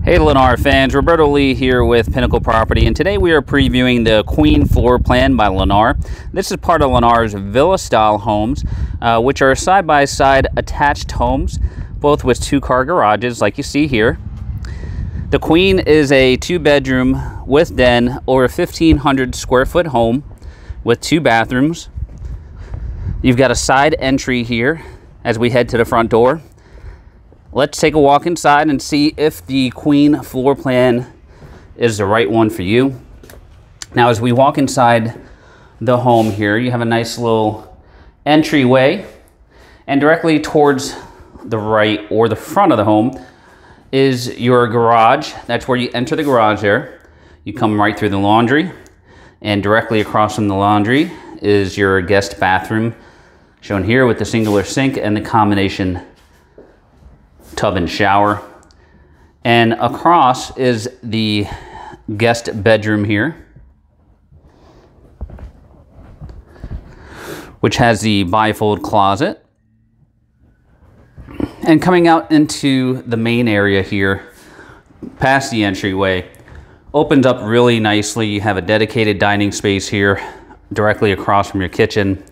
Hey Lennar fans, Roberto Lee here with Pinnacle Property, and today we are previewing the Queen Floor Plan by Lennar. This is part of Lennar's villa-style homes, which are side-by-side attached homes, both with two-car garages like you see here. The Queen is a two-bedroom with den, over 1,500 square foot home with two bathrooms. You've got a side entry here as we head to the front door. Let's take a walk inside and see if the Queen floor plan is the right one for you. Now, as we walk inside the home here, you have a nice little entryway, and directly towards the right or the front of the home is your garage. That's where you enter the garage there. You come right through the laundry, and directly across from the laundry is your guest bathroom, shown here with the singular sink and the combination tub and shower. And across is the guest bedroom here, which has the bifold closet. And coming out into the main area here, past the entryway, opens up really nicely. You have a dedicated dining space here, directly across from your kitchen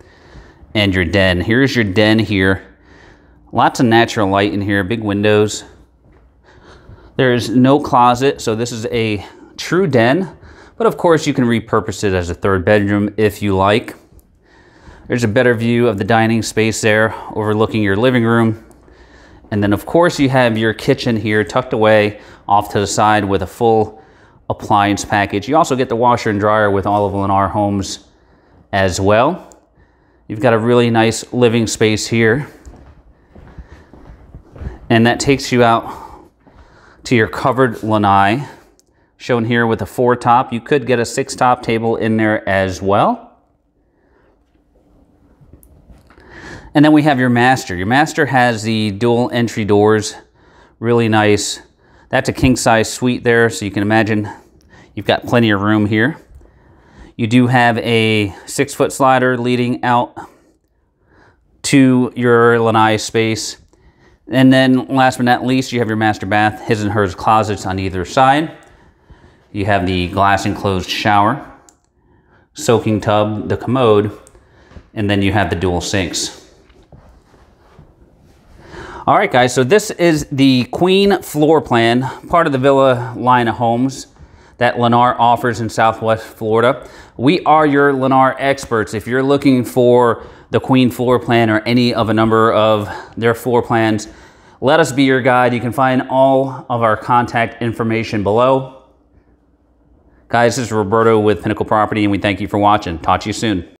and your den. Here's your den here. Lots of natural light in here, big windows. There's no closet, so this is a true den, but of course you can repurpose it as a third bedroom if you like. There's a better view of the dining space there, overlooking your living room. And then of course you have your kitchen here tucked away off to the side with a full appliance package. You also get the washer and dryer with all of Lennar homes as well. You've got a really nice living space here. And that takes you out to your covered lanai, shown here with a 4-top. You could get a 6-top table in there as well. And then we have your master. Your master has the dual entry doors, really nice. That's a king-size suite there, so you can imagine you've got plenty of room here. You do have a 6-foot slider leading out to your lanai space. And then last but not least, you have your master bath, his and hers closets on either side. You have the glass enclosed shower, soaking tub, the commode, and then you have the dual sinks. All right, guys, so this is the Queen floor plan, part of the villa line of homes that Lennar offers in Southwest Florida. We are your Lennar experts. If you're looking for the Queen floor plan or any of a number of their floor plans, let us be your guide. You can find all of our contact information below. Guys, this is Roberto with Pinnacle Property, and we thank you for watching. Talk to you soon.